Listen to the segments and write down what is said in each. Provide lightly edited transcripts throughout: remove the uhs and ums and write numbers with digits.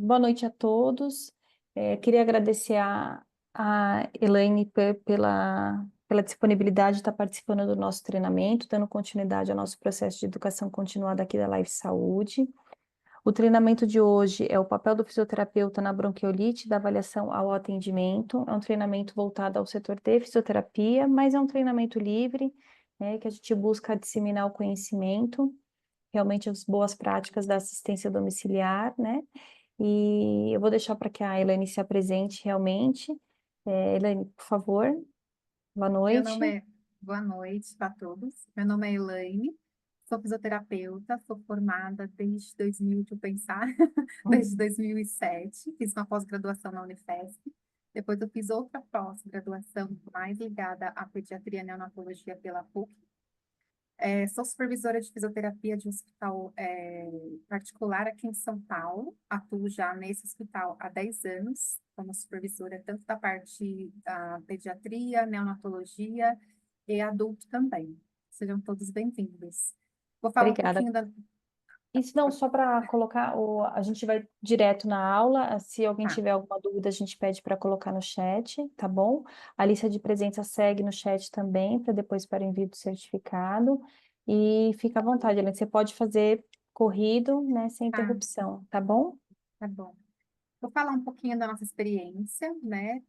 Boa noite a todos. Queria agradecer a Elaine pela disponibilidade de estar participando do nosso treinamento, dando continuidade ao nosso processo de educação continuada aqui da Life Saúde. O treinamento de hoje é o papel do fisioterapeuta na bronquiolite, da avaliação ao atendimento. É um treinamento voltado ao setor de fisioterapia, mas é um treinamento livre, né, que a gente busca disseminar o conhecimento, realmente as boas práticas da assistência domiciliar, né? E eu vou deixar para que a Elaine se apresente realmente. Elaine, por favor, boa Meu noite. nome é... Boa noite para todos. Meu nome é Elaine, sou fisioterapeuta, sou formada desde 2000, deixa eu pensar, desde 2007. Fiz uma pós-graduação na Unifesp. Depois eu fiz outra pós-graduação mais ligada à pediatria e neonatologia pela PUC. Sou supervisora de fisioterapia de um hospital particular aqui em São Paulo. Atuo já nesse hospital há 10 anos, como supervisora tanto da parte da pediatria, neonatologia e adulto também. Sejam todos bem-vindos. Vou falar um Obrigada. pouquinho da... Isso não, só para colocar, a gente vai direto na aula. Se alguém Tá, tiver alguma dúvida, a gente pede para colocar no chat, tá bom? A lista de presença segue no chat também, para depois para envio do certificado. E fica à vontade, Elaine, você pode fazer corrido, né, sem tá, interrupção, tá bom? tá bom. Vou falar um pouquinho da nossa experiência, né?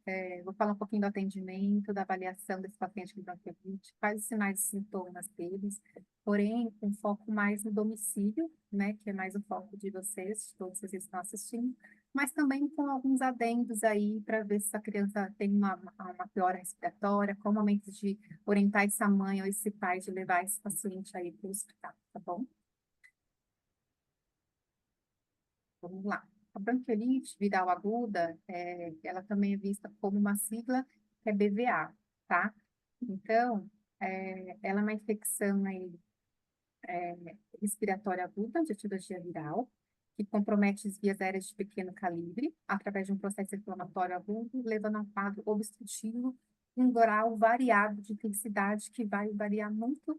Vou falar um pouquinho do atendimento, da avaliação desse paciente com bronquiolite, quais os sinais e sintomas deles, porém, com foco mais no domicílio, né? Que é mais o foco de vocês, de todos vocês que estão assistindo, mas também com alguns adendos aí para ver se a criança tem uma piora respiratória, qual o momento de orientar essa mãe ou esse pai de levar esse paciente aí para o hospital, tá bom? Vamos lá. A bronquiolite viral aguda, ela também é vista como uma sigla que é BVA, tá? Então, ela é uma infecção aí, respiratória aguda de etiologia viral, que compromete as vias aéreas de pequeno calibre, através de um processo inflamatório agudo, levando a um quadro obstrutivo, um grau variado de intensidade, que vai variar muito,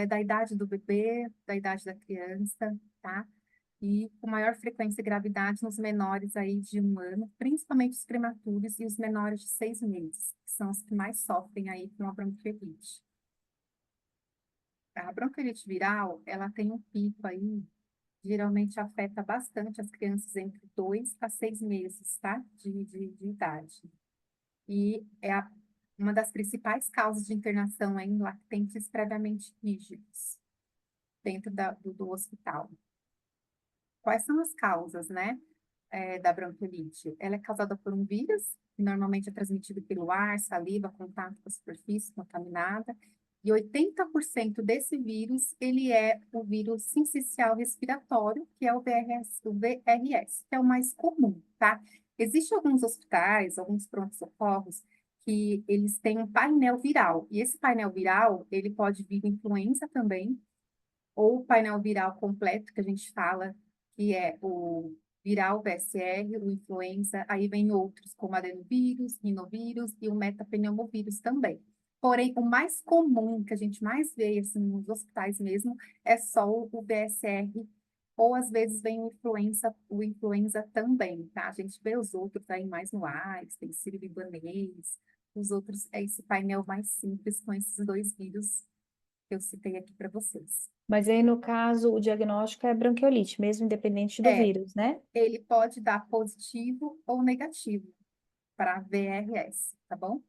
da idade do bebê, da idade da criança, tá? E com maior frequência e gravidade nos menores aí de 1 ano, principalmente os prematuros e os menores de 6 meses, que são os que mais sofrem aí com a bronquiolite. A bronquiolite viral, ela tem um pico aí, geralmente afeta bastante as crianças entre 2 a 6 meses, tá? De idade. E é uma das principais causas de internação em lactentes previamente rígidos, dentro do hospital. Quais são as causas, né? Da bronquiolite. Ela é causada por um vírus, que normalmente é transmitido pelo ar, saliva, contato com a superfície contaminada, e 80% desse vírus, ele é o vírus sincicial respiratório, que é o VRS, que é o mais comum, tá? Existem alguns hospitais, alguns pronto-socorros, que eles têm um painel viral, e esse painel viral, ele pode vir influenza também, ou o painel viral completo, que a gente fala, que é o viral VSR, o influenza, aí vem outros, como adenovírus, rinovírus e o metapneumovírus também. Porém, o mais comum, que a gente mais vê assim, nos hospitais mesmo, é só o VSR, ou às vezes vem o influenza também, tá? A gente vê os outros aí mais no AIDS, tem sírio-libanês, os outros é esse painel mais simples com esses dois vírus que eu citei aqui para vocês. Mas aí, no caso, o diagnóstico é bronquiolite, mesmo independente do É, vírus, né? ele pode dar positivo ou negativo para VRS, tá bom?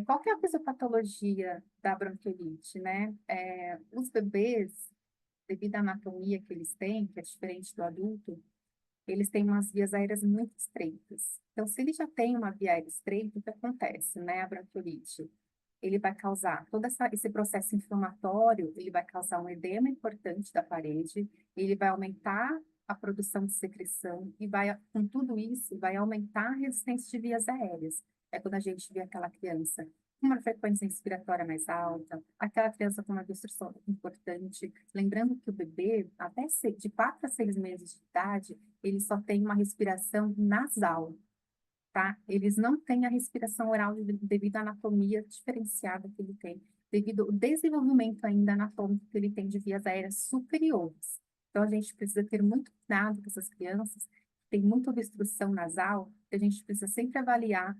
Qual que é a fisiopatologia da bronquiolite, né? Os bebês, devido à anatomia que eles têm, que é diferente do adulto, eles têm umas vias aéreas muito estreitas. Então, se ele já tem uma via aérea estreita, o que acontece, né? A bronquiolite, ele vai causar esse processo inflamatório, ele vai causar um edema importante da parede, ele vai aumentar a produção de secreção e vai, com tudo isso, vai aumentar a resistência de vias aéreas. É quando a gente vê aquela criança com uma frequência respiratória mais alta, aquela criança com uma obstrução importante. Lembrando que o bebê, de 4 a 6 meses de idade, ele só tem uma respiração nasal, tá? Eles não têm a respiração oral devido à anatomia diferenciada que ele tem, devido ao desenvolvimento ainda anatômico que ele tem de vias aéreas superiores. Então, a gente precisa ter muito cuidado com essas crianças que têm muita obstrução nasal, que a gente precisa sempre avaliar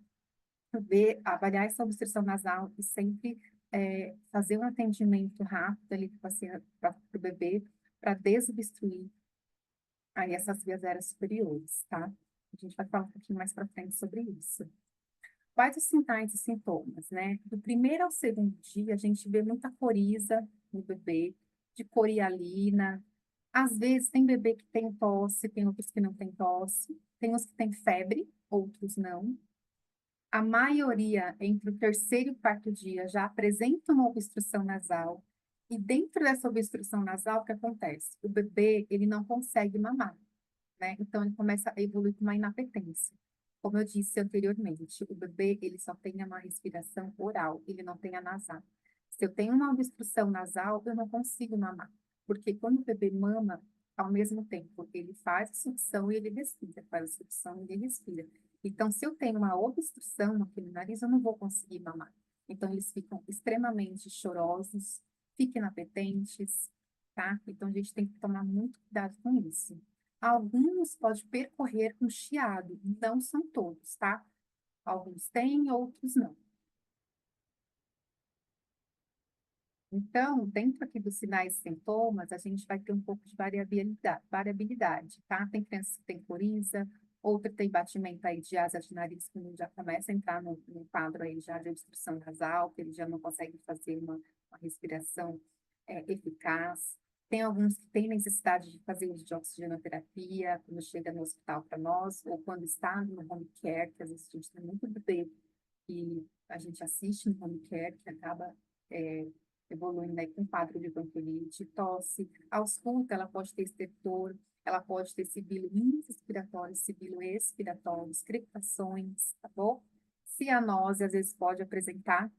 essa obstrução nasal e sempre fazer um atendimento rápido ali para o bebê, para desobstruir aí essas vias aéreas superiores, tá? A gente vai falar um pouquinho mais para frente sobre isso. Quais os sinais e sintomas, né? Do primeiro ao segundo dia, a gente vê muita coriza no bebê, de corialina. Às vezes tem bebê que tem tosse, tem outros que não tem tosse, tem uns que tem febre, outros não. A maioria, entre o terceiro e o quarto dia, já apresenta uma obstrução nasal. E dentro dessa obstrução nasal, o que acontece? O bebê, ele não consegue mamar, né? Então, ele começa a evoluir com uma inapetência. Como eu disse anteriormente, o bebê, ele só tem uma respiração oral, ele não tem a nasal. Se eu tenho uma obstrução nasal, eu não consigo mamar. Porque quando o bebê mama, ao mesmo tempo, ele faz a sucção e ele respira, faz a sucção e ele respira. Então, se eu tenho uma obstrução aqui no nariz, eu não vou conseguir mamar. Então, eles ficam extremamente chorosos, ficam inapetentes, tá? Então, a gente tem que tomar muito cuidado com isso. Alguns podem percorrer um chiado, não são todos, tá? Alguns têm, outros não. Então, dentro aqui dos sinais e sintomas, a gente vai ter um pouco de variabilidade, tá? Tem criança que tem coriza, outra tem batimento aí de asa de nariz, que já começa a entrar no quadro aí já de obstrução nasal, que ele já não consegue fazer uma respiração eficaz. Tem alguns que têm necessidade de fazer uso de oxigenoterapia quando chega no hospital para nós, ou quando está no home care, que às vezes a gente tem muito bebê que a gente assiste no home care, que acaba é, evoluindo aí com quadro de bronquiolite, tosse. Ausculta, ela pode ter estertor, ela pode ter sibilo inspiratório, sibilo expiratório, crepitações, tá bom? Cianose, às vezes, pode apresentar,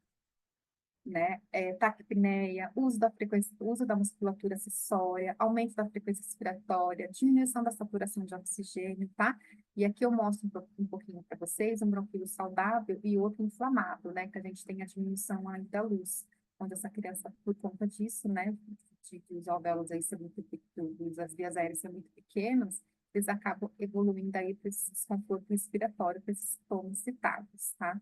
né? Taquipneia, uso da musculatura acessória, aumento da frequência respiratória, diminuição da saturação de oxigênio, tá? E aqui eu mostro um pouquinho para vocês um bronquíolo saudável e outro inflamado, né? Que a gente tem a diminuição aí da luz, onde essa criança, por conta disso, né? De os alvéolos aí serem muito pequenos, as vias aéreas são muito pequenas, eles acabam evoluindo aí para esse desconforto respiratório, para esses sintomas citados, tá?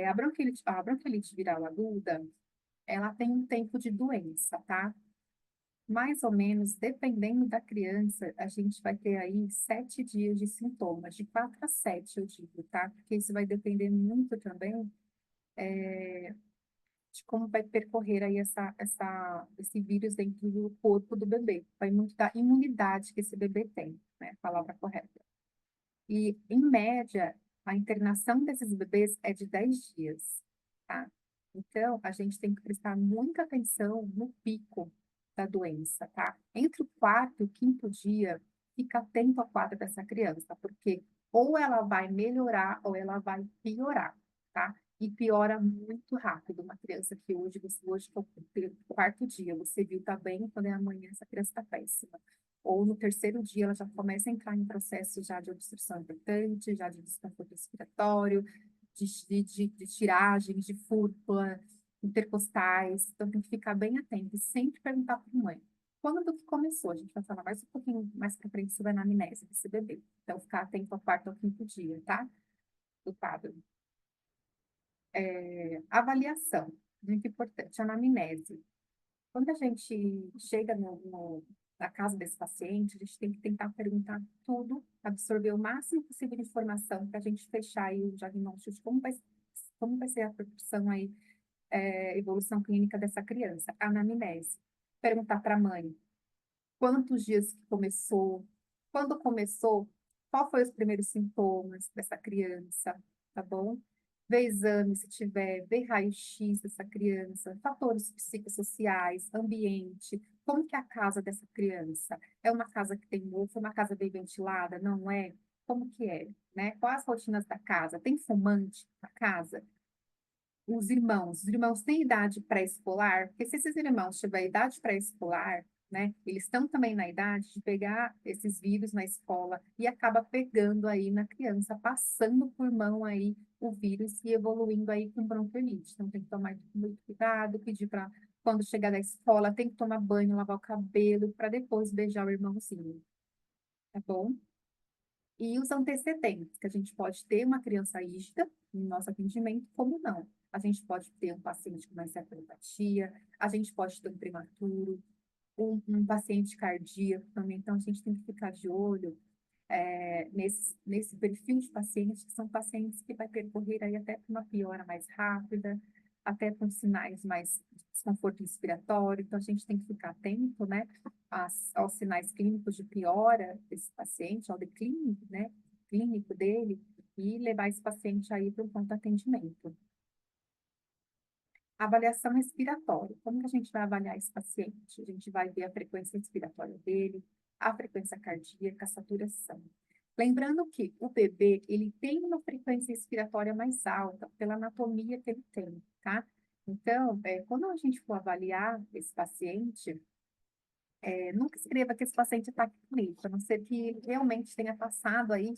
A bronquiolite viral aguda, ela tem um tempo de doença, tá? Mais ou menos, dependendo da criança, a gente vai ter aí 7 dias de sintomas, de 4 a 7, eu digo, tá? Porque isso vai depender muito também de como vai percorrer aí esse vírus dentro do corpo do bebê. Vai muito da imunidade que esse bebê tem, né? A palavra correta. E, em média, a internação desses bebês é de 10 dias, tá? Então, a gente tem que prestar muita atenção no pico da doença, tá? Entre o quarto e o quinto dia, fica atento ao quadro dessa criança, porque ou ela vai melhorar ou ela vai piorar, tá? E piora muito rápido. Uma criança que hoje que é o quarto dia, você viu, tá bem, quando é amanhã, essa criança tá péssima. Ou no terceiro dia ela já começa a entrar em processo já de obstrução importante, já de desconforto respiratório, de tiragem, de fúrcula, intercostais. Então tem que ficar bem atento e sempre perguntar para a mãe. Quando que começou? A gente vai falar mais um pouquinho mais para frente sobre a anamnese desse bebê. Então ficar atento ao quarto ao quinto dia, tá? Do quadro. Avaliação, muito importante, anamnese. Quando a gente chega na casa desse paciente, a gente tem que tentar perguntar tudo, absorver o máximo possível de informação para a gente fechar aí o diagnóstico de como vai ser a percepção aí, evolução clínica dessa criança. Anamnese. Perguntar para a mãe quantos dias que começou, quando começou, qual foi os primeiros sintomas dessa criança, tá bom? Ver exame, se tiver, ver raio-x dessa criança, fatores psicossociais, ambiente, como que é a casa dessa criança? É uma casa que tem mofo, é uma casa bem ventilada, não é? Como que é, né? Quais as rotinas da casa? Tem fumante na casa? Os irmãos têm idade pré-escolar, porque se esses irmãos tiverem idade pré-escolar, né, eles estão também na idade de pegar esses vírus na escola e acaba pegando aí na criança, passando por mão aí o vírus e evoluindo aí com bronquiolite. Então tem que tomar muito cuidado, pedir para Quando chegar da escola, tem que tomar banho, lavar o cabelo, para depois beijar o irmãozinho, tá bom? E os antecedentes, que a gente pode ter uma criança rígida no nosso atendimento, como não. A gente pode ter um paciente com mais epilepsia, a gente pode ter um prematuro, um paciente cardíaco também. Então, a gente tem que ficar de olho nesse perfil de pacientes, que são pacientes que vai percorrer aí até para uma piora mais rápida, até com sinais mais de desconforto respiratório. Então, a gente tem que ficar atento, né, aos sinais clínicos de piora desse paciente, ao declínio, né, clínico dele, e levar esse paciente aí para um ponto de atendimento. Avaliação respiratória. Como que a gente vai avaliar esse paciente? A gente vai ver a frequência respiratória dele, a frequência cardíaca, a saturação. Lembrando que o bebê, ele tem uma frequência respiratória mais alta pela anatomia que ele tem, tá? Então, quando a gente for avaliar esse paciente, nunca escreva que esse paciente está clínico, a não ser que ele realmente tenha passado aí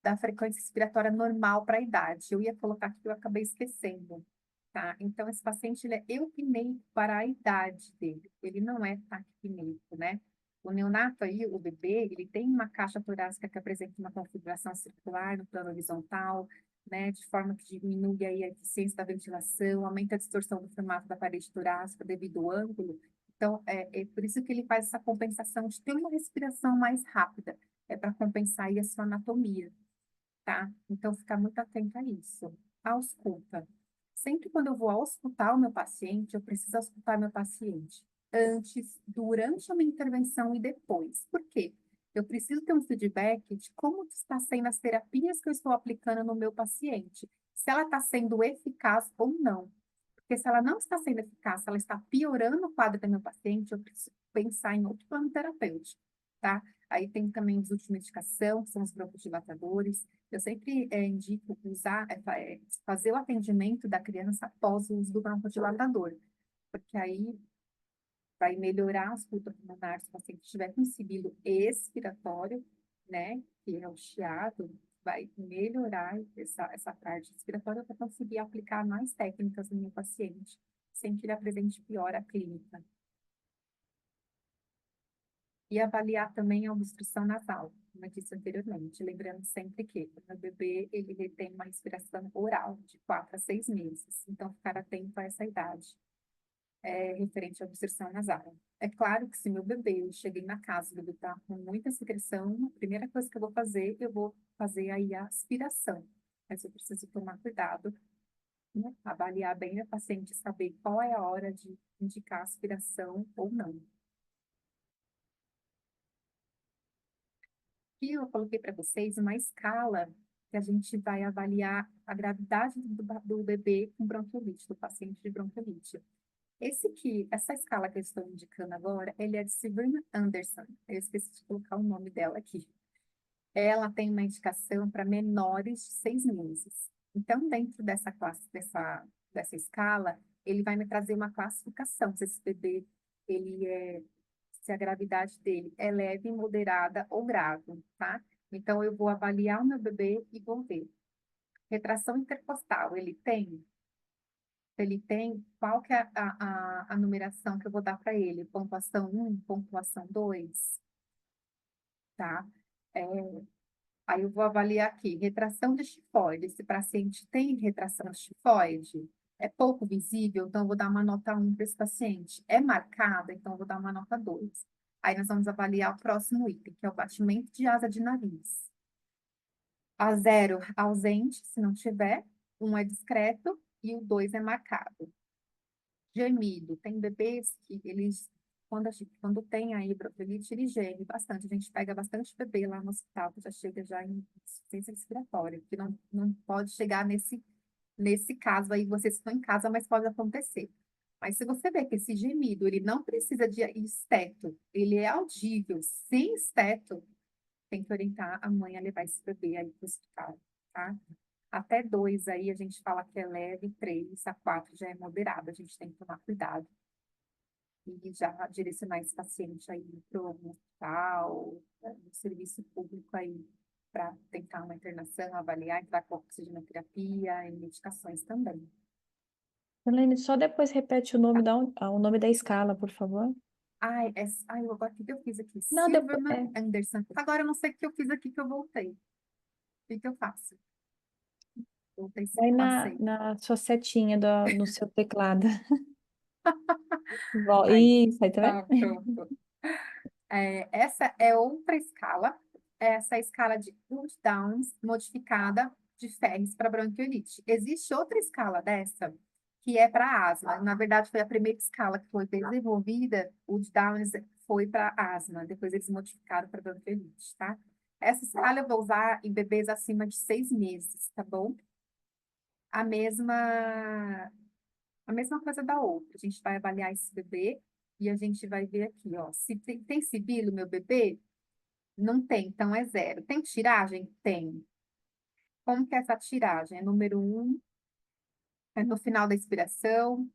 da frequência respiratória normal para a idade. Eu ia colocar aqui, eu acabei esquecendo, tá? Então, esse paciente, ele é eupneico para a idade dele, ele não é taquipneico, né? O neonato aí, o bebê, ele tem uma caixa torácica que apresenta uma configuração circular no plano horizontal, né? De forma que diminui aí a eficiência da ventilação, aumenta a distorção do formato da parede torácica devido ao ângulo. Então, é por isso que ele faz essa compensação de ter uma respiração mais rápida, é para compensar aí a sua anatomia, tá? Então, ficar muito atento a isso. Ausculta. Sempre quando eu vou auscultar o meu paciente, eu preciso auscultar meu paciente antes, durante a minha intervenção e depois. Por quê? Eu preciso ter um feedback de como está sendo as terapias que eu estou aplicando no meu paciente. Se ela está sendo eficaz ou não. Porque se ela não está sendo eficaz, se ela está piorando o quadro do meu paciente, eu preciso pensar em outro plano terapêutico, tá? Aí tem também os últimos de medicação, que são os broncodilatadores. Eu sempre indico usar, fazer o atendimento da criança após o uso do broncodilatador, porque aí vai melhorar a ausculta pulmonar se o paciente estiver com sibilo expiratório, né, que é o chiado, vai melhorar essa parte respiratória para conseguir aplicar mais técnicas no meu paciente, sem que ele apresente piora clínica. E avaliar também a obstrução nasal, como eu disse anteriormente, lembrando sempre que o bebê ele tem uma respiração oral de 4 a 6 meses, então ficar atento a essa idade, referente à obstrução nasal. É claro que se meu bebê, eu cheguei na casa, o bebê está com muita secreção, a primeira coisa que eu vou fazer aí a aspiração, mas eu preciso tomar cuidado, né? Avaliar bem a paciente, saber qual é a hora de indicar aspiração ou não. E eu coloquei para vocês uma escala que a gente vai avaliar a gravidade do bebê com bronquiolite, do paciente de bronquiolite. Essa escala que eu estou indicando agora, ele é de Sabrina Anderson. Eu esqueci de colocar o nome dela aqui. Ela tem uma indicação para menores de 6 meses. Então, dentro dessa classe, dessa escala, ele vai me trazer uma classificação, se esse bebê, se a gravidade dele é leve, moderada ou grave, tá? Então, eu vou avaliar o meu bebê e vou ver. Retração intercostal, qual que é a numeração que eu vou dar para ele? Pontuação 1, pontuação 2, tá? É, Aí eu vou avaliar aqui, retração de tifoide. Esse paciente tem retração de tifoide? É pouco visível, então eu vou dar uma nota 1 para esse paciente. É marcada, então eu vou dar uma nota 2. Aí nós vamos avaliar o próximo item, que é o batimento de asa de nariz. A 0, ausente, se não tiver. 1 é discreto e o 2 é marcado. Gemido. Tem bebês que eles, quando tem aí bronquiolite, ele geme bastante. A gente pega bastante bebê lá no hospital, que já chega já em insuficiência respiratória, que não pode chegar nesse caso aí, vocês estão em casa, mas pode acontecer. Mas se você vê que esse gemido, ele não precisa de esteto, ele é audível, sem esteto, tem que orientar a mãe a levar esse bebê aí para o hospital, tá? Até 2 aí a gente fala que é leve, 3 a 4 já é moderado, a gente tem que tomar cuidado e já direcionar esse paciente aí para o hospital, no serviço público aí, para tentar uma internação, avaliar, entrar com oxigenoterapia e medicações também. Elaine, só depois repete o nome o nome da escala, por favor. Agora o que que eu fiz aqui? Não, depois, Silverman Anderson. Agora eu não sei o que eu fiz aqui que eu voltei. O que que eu faço? Voltei, vai passei. na sua setinha no seu teclado. Aí, Isso, aí tá vendo? tá, pronto. Essa é outra escala. Essa é a escala de Wood-Downs modificada de Ferris para bronquiolite. Existe outra escala dessa, que é para asma. Na verdade, foi a primeira escala que foi desenvolvida. Wood-Downs foi para asma. Depois eles modificaram para bronquiolite, tá? Essa escala eu vou usar em bebês acima de 6 meses, tá bom? A mesma, a mesma coisa da outra. A gente vai avaliar esse bebê e a gente vai ver aqui, ó. Se tem sibilo, meu bebê? Não tem, então é zero. Tem tiragem? Tem. Como que é essa tiragem? É número um, é no final da expiração,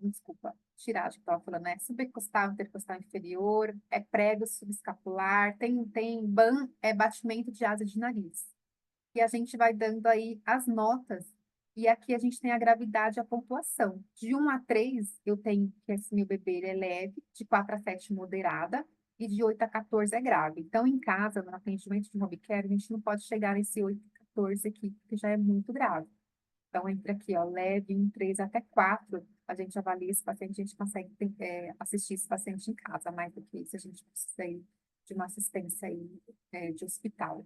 desculpa, tiragem que eu estava falando, é subcostal, intercostal inferior, é prego subescapular, tem ban, é batimento de asa de nariz. E a gente vai dando aí as notas, e aqui a gente tem a gravidade e a pontuação. De 1 a 3, eu tenho que esse meu bebê ele é leve, de 4 a 7 moderada, e de 8 a 14 é grave. Então, em casa, no atendimento de home care, a gente não pode chegar nesse 8 a 14 aqui, porque já é muito grave. Então, entre aqui, ó, leve, 1, 3 até 4, a gente avalia esse paciente, a gente consegue assistir esse paciente em casa. Mais do que isso, a gente precisa aí de uma assistência aí, de hospital.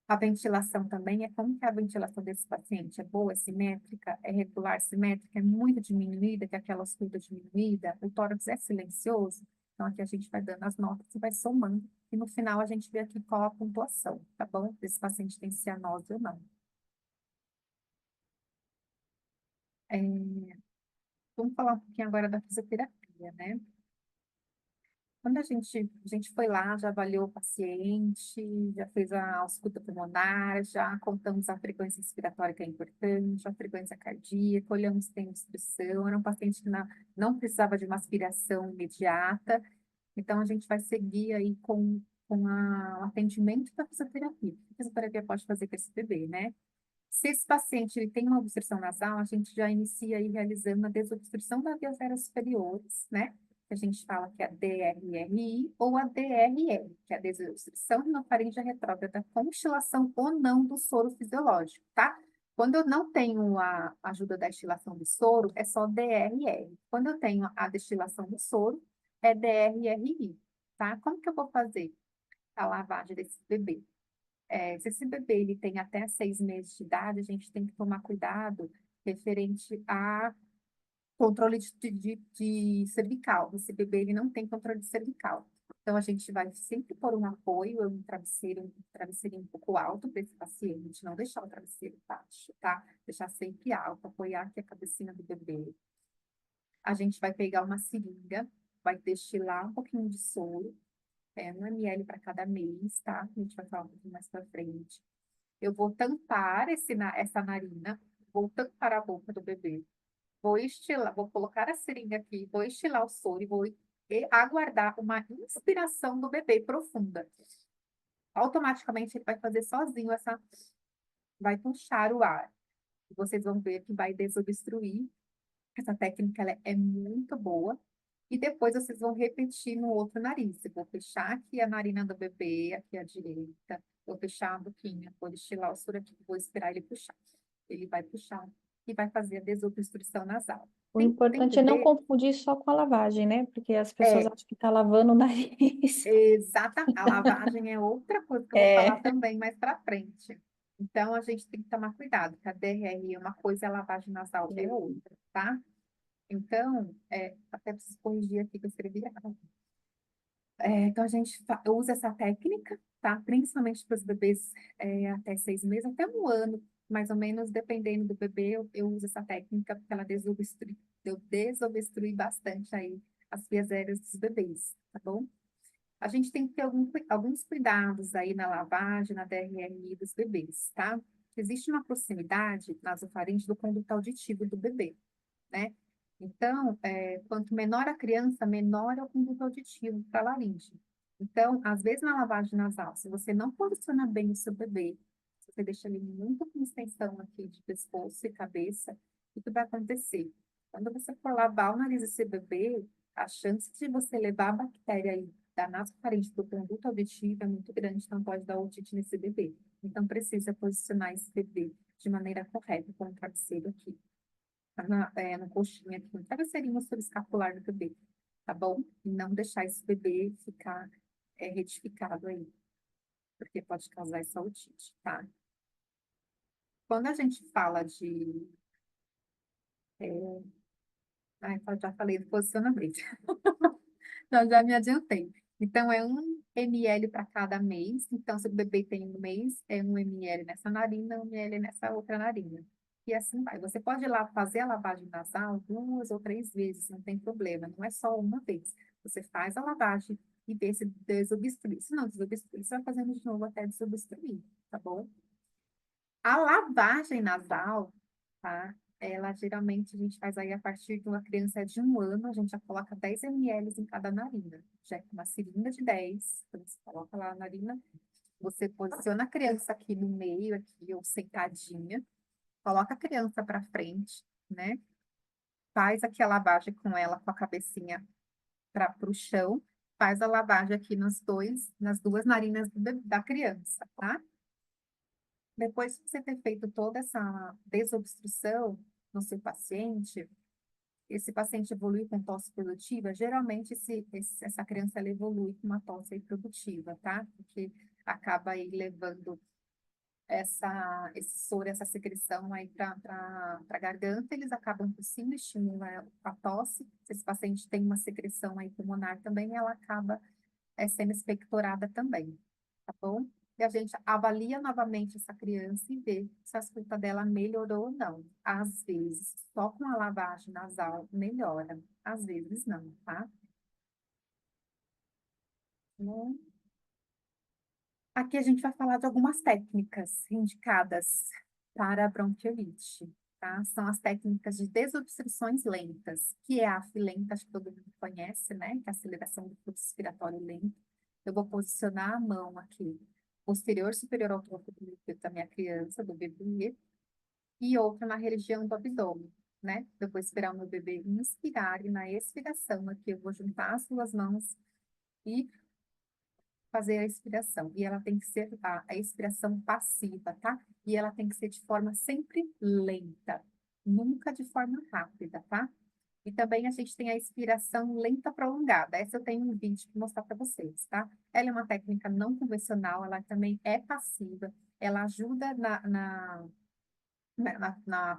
A ventilação também, como que é a ventilação desse paciente? É boa, é simétrica, é regular, simétrica, é muito diminuída, que é aquela ausculta diminuída, o tórax é silencioso. Então, aqui a gente vai dando as notas e vai somando. E no final a gente vê aqui qual a pontuação, tá bom? Esse paciente tem cianose ou não. É, vamos falar um pouquinho agora da fisioterapia, né? Quando a gente foi lá, já avaliou o paciente, já fez a ausculta pulmonar, já contamos a frequência respiratória que é importante, a frequência cardíaca, olhamos se tem obstrução, era um paciente que não precisava de uma aspiração imediata, então a gente vai seguir aí o atendimento da fisioterapia. O que a fisioterapia pode fazer com esse bebê, né? Se esse paciente ele tem uma obstrução nasal, a gente já inicia aí realizando a desobstrução das vias aéreas superiores, né? Que a gente fala que é a DRRI ou a DRL, que é a desobstrução rinofaríngea retrógrada com estilação ou não do soro fisiológico, tá? Quando eu não tenho a ajuda da estilação do soro, é só DRL. Quando eu tenho a destilação do soro, é DRRI, tá? Como que eu vou fazer a lavagem desse bebê? Se esse bebê ele tem até 6 meses de idade, a gente tem que tomar cuidado referente a controle de cervical. Esse bebê ele não tem controle de cervical. Então, a gente vai sempre pôr um apoio, um travesseirinho um pouco alto para esse paciente, não deixar o travesseiro baixo, tá? Deixar sempre alto, apoiar aqui a cabecinha do bebê. A gente vai pegar uma seringa, vai destilar um pouquinho de soro, 1 ml para cada mês, tá? A gente vai falar um pouquinho mais para frente. Eu vou tampar essa narina, vou tampar a boca do bebê, vou estilar, vou colocar a seringa aqui, vou estilar o soro e vou aguardar uma inspiração do bebê profunda. Automaticamente ele vai fazer sozinho vai puxar o ar. Vocês vão ver que vai desobstruir. Essa técnica ela é muito boa. E depois vocês vão repetir no outro nariz. Eu vou fechar aqui a narina do bebê, aqui à direita. Vou fechar a boquinha, vou destilar o soro aqui, vou esperar ele puxar. Ele vai puxar e vai fazer a desobstrução nasal. O Tem importante é não bebê? confundir só com a lavagem, né? Porque as pessoas É, acham que tá lavando o nariz. a lavagem é outra coisa que eu vou falar É. também mais para frente. Então, a gente tem que tomar cuidado, que a DRI é uma coisa e a lavagem nasal é outra, tá? Então, até preciso corrigir aqui que eu escrevi errado. Então, a gente usa essa técnica, tá? Principalmente para os bebês até 6 meses, até 1 ano, mais ou menos, dependendo do bebê, eu uso essa técnica porque ela desobstrui bastante aí as vias aéreas dos bebês, tá bom? A gente tem que ter alguns cuidados aí na lavagem, na DRMI dos bebês, tá? Existe uma proximidade nasofaringe do conduto auditivo do bebê, né? Então, quanto menor a criança, menor é o conduto auditivo para a laringe. Então, às vezes na lavagem nasal, se você não posiciona bem o seu bebê, se você deixa ele muito com extensão aqui de pescoço e cabeça, o que vai acontecer? Quando você for lavar o nariz desse bebê, a chance de você levar a bactéria aí da nasofaringe para o conduto auditivo é muito grande, então pode dar otite nesse bebê. Então precisa posicionar esse bebê de maneira correta, com o travesseiro aqui, no coxinha aqui, no travesseirinho subescapular do bebê, tá bom? E não deixar esse bebê ficar retificado aí, porque pode causar essa otite, tá? Quando a gente fala de... eu já falei do posicionamento. Então, já me adiantei. Então, é 1 ml para cada mês. Então, se o bebê tem um mês, é 1 ml nessa narina, 1 ml nessa outra narina. E assim vai. Você pode ir lá fazer a lavagem nasal 2 ou 3 vezes, não tem problema. Não é só uma vez. Você faz a lavagem e vê se desobstrui. Se não desobstrui, você vai fazendo de novo até desobstruir, tá bom? A lavagem nasal, tá? Ela geralmente a gente faz aí a partir de uma criança de 1 ano, a gente já coloca 10 ml em cada narina. Já é uma seringa de 10, então você coloca lá a narina, você posiciona a criança aqui no meio, aqui, ou sentadinha, coloca a criança para frente, né? Faz aqui a lavagem com ela, com a cabecinha para o chão, faz a lavagem aqui nas duas narinas da criança, tá? Depois de você ter feito toda essa desobstrução no seu paciente, esse paciente evolui com tosse produtiva, geralmente essa criança ela evolui com uma tosse aí produtiva, tá? Porque acaba aí levando esse soro, essa secreção aí para a garganta, eles acabam tossindo, estimula a tosse. Se esse paciente tem uma secreção aí pulmonar também, ela acaba sendo expectorada também, tá bom? E a gente avalia novamente essa criança e vê se a escuta dela melhorou ou não. Às vezes, só com a lavagem nasal melhora, às vezes não, tá? Bom, aqui a gente vai falar de algumas técnicas indicadas para a bronquiolite, tá? São as técnicas de desobstruções lentas, que é a lenta, acho que todo mundo conhece, né? Que é a aceleração do fluxo respiratório lento. Eu vou posicionar a mão aqui, posterior superior ao tronco do líquido da minha criança, do bebê, e outra na região do abdômen, né? Eu vou esperar o meu bebê inspirar, e na expiração aqui eu vou juntar as duas mãos e fazer a expiração. E ela tem que ser a expiração passiva, tá? E ela tem que ser de forma sempre lenta, nunca de forma rápida, tá? E também a gente tem a expiração lenta prolongada. Essa eu tenho um vídeo para mostrar para vocês, tá? Ela é uma técnica não convencional, ela também é passiva, ela ajuda na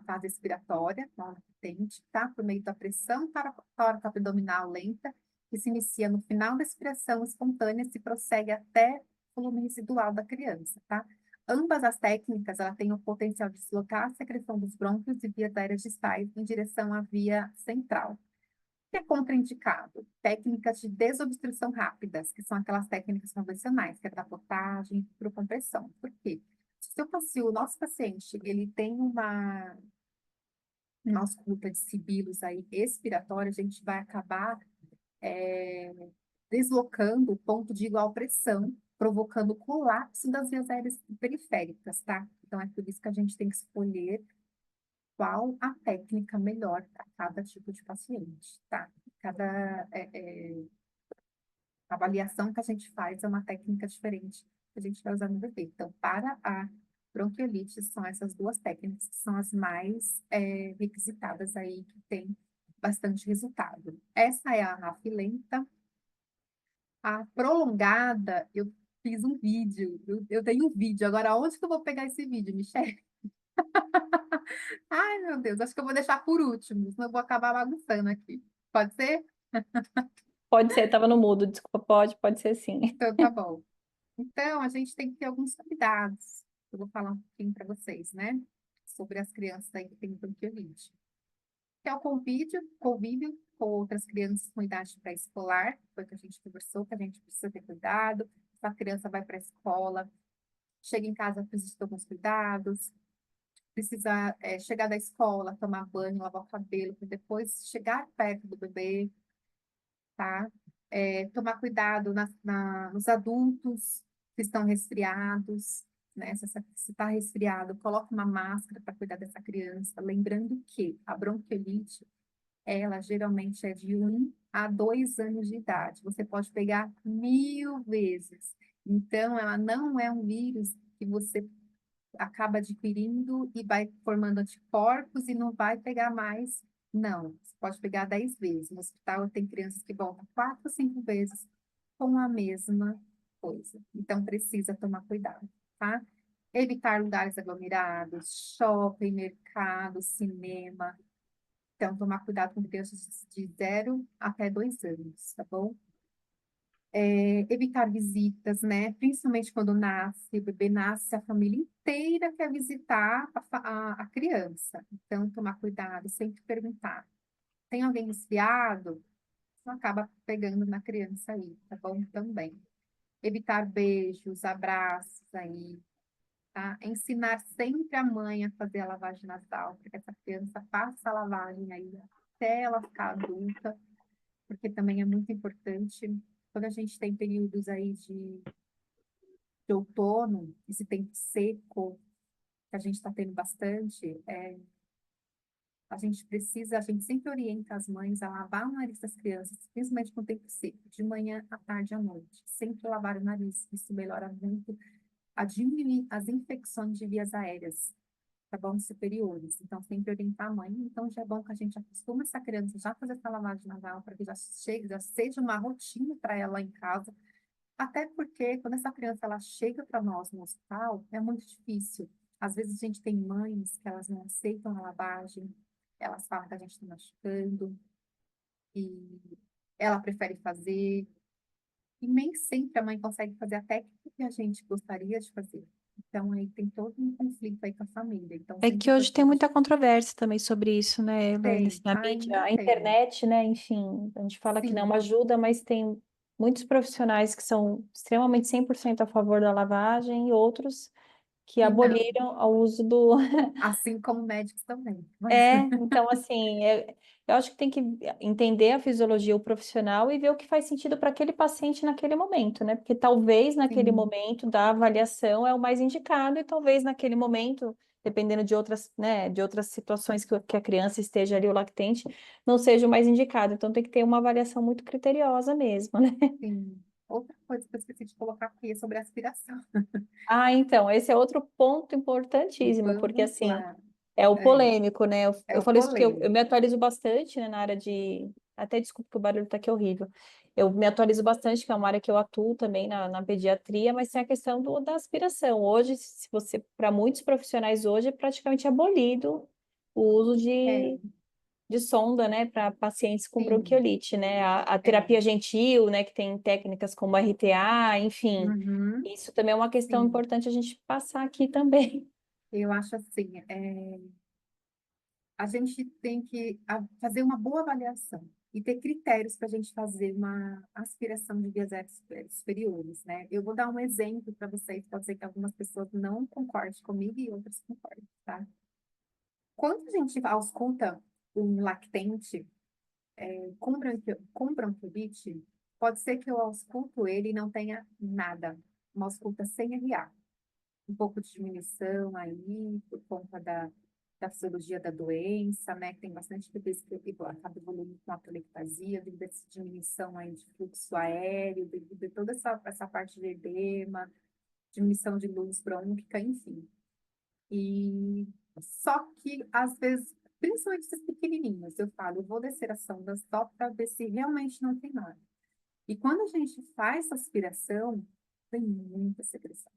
fase expiratória, na potente, tá? Por meio da pressão tóraco-abdominal lenta, que se inicia no final da expiração espontânea e se prossegue até o volume residual da criança, tá? Ambas as técnicas, ela têm o potencial de deslocar a secreção dos brônquios e vias aéreas distais em direção à via central. O que é contraindicado? Técnicas de desobstrução rápidas, que são aquelas técnicas convencionais, que é da potagem por compressão. Por quê? Se o nosso paciente ele tem uma ausculta de sibilos aí expiratória, a gente vai acabar é, deslocando o ponto de igual pressão, provocando colapso das vias aéreas periféricas, tá? Então é por isso que a gente tem que escolher qual a técnica melhor para cada tipo de paciente, tá? Cada avaliação que a gente faz é uma técnica diferente que a gente vai usar no bebê. Então, para a bronquiolite, são essas duas técnicas que são as mais requisitadas aí, que tem bastante resultado. Essa é a RAF lenta. A prolongada, eu fiz um vídeo, eu tenho um vídeo. Agora, onde que eu vou pegar esse vídeo, Michelle? Ai, meu Deus, acho que eu vou deixar por último, senão eu vou acabar bagunçando aqui. Pode ser? Pode ser, estava no mudo, desculpa, pode ser sim. Então, tá bom. Então, a gente tem que ter alguns cuidados. Eu vou falar um pouquinho para vocês, né? Sobre as crianças aí que têm bronquiolite. Que é o convívio com outras crianças com idade pré-escolar, foi o que a gente conversou, que a gente precisa ter cuidado. Se a criança vai para a escola, chega em casa, precisa ter alguns cuidados. Precisa chegar da escola, tomar banho, lavar o cabelo, para depois chegar perto do bebê, tá? Tomar cuidado nos adultos que estão resfriados, né? Se está resfriado, coloca uma máscara para cuidar dessa criança. Lembrando que a bronquiolite, ela geralmente é de 1 a 2 anos de idade. Você pode pegar 1000 vezes. Então, ela não é um vírus que você acaba adquirindo e vai formando anticorpos e não vai pegar mais. Não, você pode pegar 10 vezes. No hospital tem crianças que voltam 4 ou 5 vezes com a mesma coisa. Então, precisa tomar cuidado, tá? Evitar lugares aglomerados, shopping, mercado, cinema. Então, tomar cuidado com crianças de 0 até 2 anos, tá bom? Evitar visitas, né? Principalmente quando nasce, o bebê nasce, a família inteira quer visitar a criança. Então, tomar cuidado, sempre perguntar. Tem alguém resfriado? Não acaba pegando na criança aí, tá bom? Também. Evitar beijos, abraços aí, tá? Ensinar sempre a mãe a fazer a lavagem nasal, para que essa criança faça a lavagem aí até ela ficar adulta, porque também é muito importante. Quando a gente tem períodos aí de outono, esse tempo seco, que a gente está tendo bastante, a gente sempre orienta as mães a lavar o nariz das crianças, principalmente com o tempo seco, de manhã, à tarde, à noite. Sempre lavar o nariz, isso melhora muito a diminuir as infecções de vias aéreas, tá bom? Superiores. Então, sempre orientar a mãe. Então, já é bom que a gente acostuma essa criança já a fazer essa lavagem nasal, para que já chegue, já seja uma rotina para ela em casa. Até porque, quando essa criança ela chega para nós no hospital, é muito difícil. Às vezes, a gente tem mães que elas não aceitam a lavagem, elas falam que a gente está machucando, e ela prefere fazer. E nem sempre a mãe consegue fazer a técnica que a gente gostaria de fazer. Então, aí tem todo um conflito aí com a família. Então, É sempre que hoje tem importante. muita controvérsia também sobre isso, né, Elaine? Assim, Tem, a mídia, ainda a tem. internet, né, enfim, a gente fala que não Sim, ajuda, mas tem muitos profissionais que são extremamente 100% a favor da lavagem e outros que que não. aboliram o uso do. Assim como médicos também. Mas, É, então, assim, eu acho que tem que entender a fisiologia, o profissional e ver o que faz sentido para aquele paciente naquele momento, né? Porque talvez naquele sim, momento da avaliação é o mais indicado e talvez naquele momento, dependendo de outras, né, de outras situações que a criança esteja ali, o lactente, não seja o mais indicado. Então, tem que ter uma avaliação muito criteriosa mesmo, né? sim. Outra coisa que eu esqueci de colocar aqui é sobre a aspiração. Ah, então, esse é outro ponto importantíssimo, porque Vamos assim. lá. É o É, polêmico, né? Eu, é eu o falei isso porque eu polêmico. me atualizo bastante, né, na área de. Até desculpa que o barulho tá aqui horrível. Eu me atualizo bastante, que é uma área que eu atuo também na pediatria, mas tem a questão da aspiração. Hoje, se você, para muitos profissionais hoje, é praticamente abolido o uso É, de sonda, né, para pacientes com sim, bronquiolite, né? A é. terapia gentil, né, que tem técnicas como RTA, enfim. Uhum, Isso também é uma questão sim. importante a gente passar aqui também. Eu acho assim, a gente tem que fazer uma boa avaliação e ter critérios para a gente fazer uma aspiração de vias aéreas superiores, né? Eu vou dar um exemplo para vocês, pode ser que algumas pessoas não concordem comigo e outras concordem, tá? Quando a gente ausculta um lactente com bronquiolite, pode ser que eu ausculto ele e não tenha nada, uma ausculta sem RA, um pouco de diminuição aí, por conta da fisiologia da doença, né? Que tem bastante bebês que acabam evoluindo com atelectasia, devido a essa diminuição aí de fluxo aéreo, devido a toda essa parte de edema, diminuição de luz brônquica, enfim. E só que, às vezes, principalmente esses pequenininhos, eu falo, eu vou descer a sonda só para ver se realmente não tem nada. E quando a gente faz essa aspiração, tem muita secreção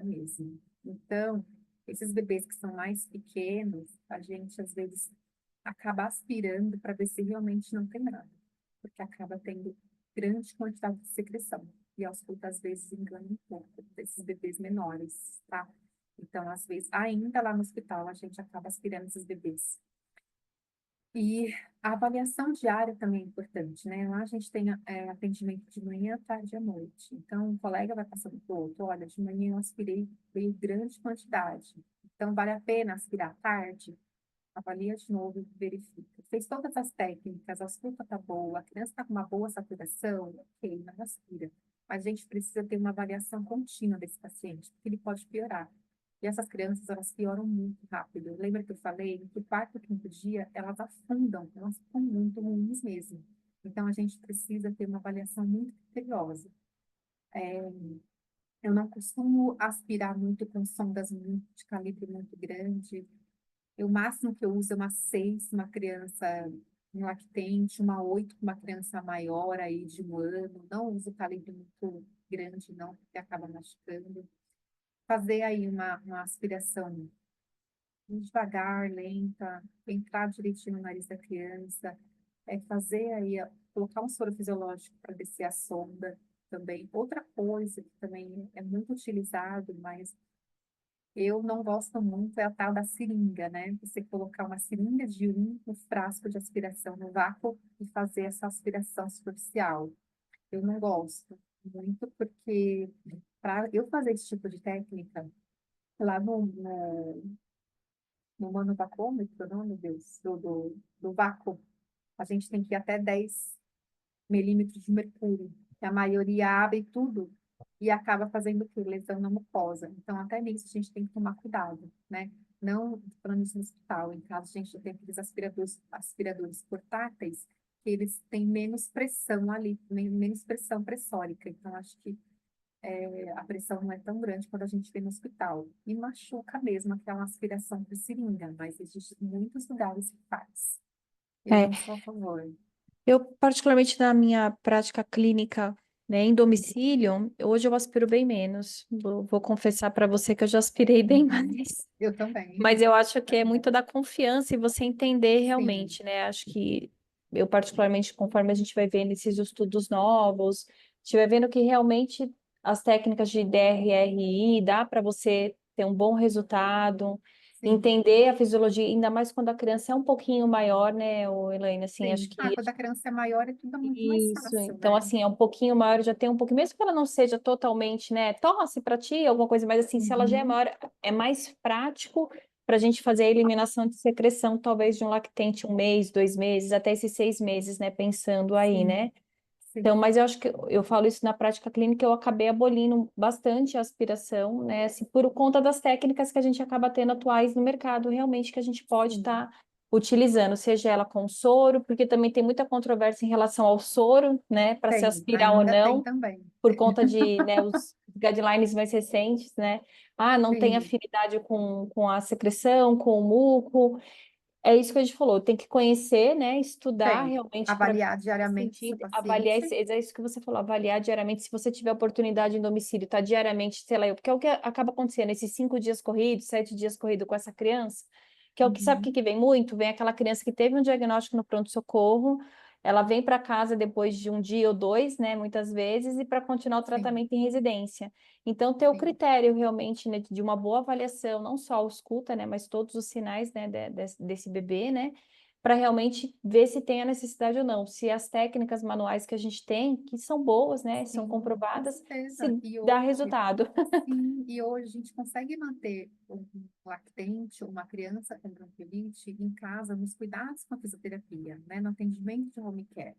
mesmo. Então, esses bebês que são mais pequenos, a gente às vezes acaba aspirando para ver se realmente não tem nada, porque acaba tendo grande quantidade de secreção. E aos poucos, às vezes, engana um pouco desses bebês menores, tá? Então, às vezes, ainda lá no hospital, a gente acaba aspirando esses bebês. E a avaliação diária também é importante, né? Lá a gente tem atendimento de manhã, tarde e à noite. Então, um colega vai passando para o outro, olha, de manhã eu aspirei, veio grande quantidade. Então, vale a pena aspirar à tarde? Avalia de novo e verifica. Fez todas as técnicas, a escuta está boa, a criança está com uma boa saturação, ok, não aspira. mas a gente precisa ter uma avaliação contínua desse paciente, porque ele pode piorar. E essas crianças, elas pioram muito rápido. Lembra que eu falei que o quarto e quinto dia, elas afundam, elas ficam muito ruins mesmo. Então, a gente precisa ter uma avaliação muito criteriosa. Eu não costumo aspirar muito com sondas de calibre muito grande. O máximo que eu uso é uma 6, uma criança um lactente, uma 8, uma criança maior aí de 1 ano. Não uso calibre muito grande, não, porque acaba machucando. Fazer aí uma aspiração devagar, lenta, entrar direitinho no nariz da criança, fazer aí, colocar um soro fisiológico para descer a sonda também. Outra coisa que também é muito utilizado, mas eu não gosto muito é a tal da seringa, né? Você colocar uma seringa de no frasco de aspiração no vácuo e fazer essa aspiração superficial. Eu não gosto muito porque para eu fazer esse tipo de técnica, lá no manovacômetro, não, meu Deus, do vácuo, a gente tem que ir até 10 milímetros de mercúrio, que a maioria abre tudo e acaba fazendo o quê? Lesão na mucosa. Então, até nisso a gente tem que tomar cuidado, né? Não falando isso no hospital, em casa a gente tem aqueles aspiradores portáteis, que eles têm menos pressão ali, menos pressão pressórica. Então, acho que a pressão não é tão grande quando a gente vê no hospital. E machuca mesmo aquela aspiração por seringa, mas existem muitos lugares que faz. Eu É, não sou a favor. eu, particularmente na minha prática clínica, né, em domicílio, hoje eu aspiro bem menos. Vou confessar para você que eu já aspirei bem Uhum. mais. Eu também. Mas eu acho que é muito da confiança e você entender Sim, realmente, né? Acho que eu, particularmente, conforme a gente vai vendo esses estudos novos, a gente vai vendo que realmente as técnicas de DRRI dá para você ter um bom resultado, sim, entender a fisiologia, ainda mais quando a criança é um pouquinho maior, né, Elaine? Assim, acho sim. Ah, que quando a criança é maior é tudo muito mais isso, fácil, então né? assim, é um pouquinho maior, já tem um pouquinho, mesmo que ela não seja totalmente, né, tosse para ti, alguma coisa, mas assim, se ela já é Uhum, maior, é mais prático para a gente fazer a eliminação de secreção, talvez de um lactente 1 mês, 2 meses, até esses 6 meses, né, pensando aí, sim, né? Então, sim. mas eu acho que eu falo isso na prática clínica, eu acabei abolindo bastante a aspiração, né, assim, por conta das técnicas que a gente acaba tendo atuais no mercado, realmente, que a gente pode Sim, estar utilizando, seja ela com soro, porque também tem muita controvérsia em relação ao soro, né, para se tem. aspirar ou Ainda tem não, também. por conta de, né, os guidelines mais recentes, né, ah, não tem Sim, afinidade com a secreção, com o muco, é isso que a gente falou, tem que conhecer, né, estudar tem. realmente para ver Avaliar se faz diariamente seu sentido, avaliar, paciente. é isso que você falou, avaliar diariamente, se você tiver oportunidade em domicílio, tá diariamente, sei lá, porque é o que acaba acontecendo, esses 5 dias corridos, 7 dias corridos com essa criança, que é o que, sabe o que Uhum, que vem muito? Vem aquela criança que teve um diagnóstico no pronto-socorro, ela vem para casa depois de um dia ou dois, né, muitas vezes, e para continuar o sim, tratamento em residência. Então, ter o sim. critério realmente, né, de uma boa avaliação, não só a escuta, né, mas todos os sinais, né, desse bebê, né, para realmente ver se tem a necessidade ou não. Se as técnicas manuais que a gente tem, que são boas, né, são Sim, com comprovadas, certeza. se E dá hoje, resultado. sim, e hoje a gente consegue manter um lactente, uma criança com bronquiolite em casa, nos cuidados com a fisioterapia, né, no atendimento de home care.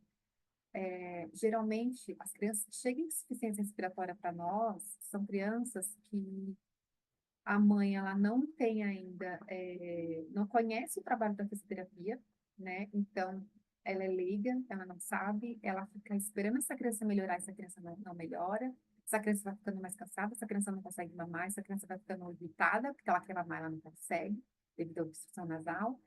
Geralmente, as crianças que chegam em insuficiência respiratória para nós são crianças que a mãe ela não tem ainda, não conhece o trabalho da fisioterapia, né? Então, ela é leiga, ela não sabe, ela fica esperando essa criança melhorar, essa criança não melhora, essa criança vai ficando mais cansada, essa criança não consegue mamar, essa criança vai ficando irritada, porque ela quer mamar, ela não consegue, devido à obstrução nasal.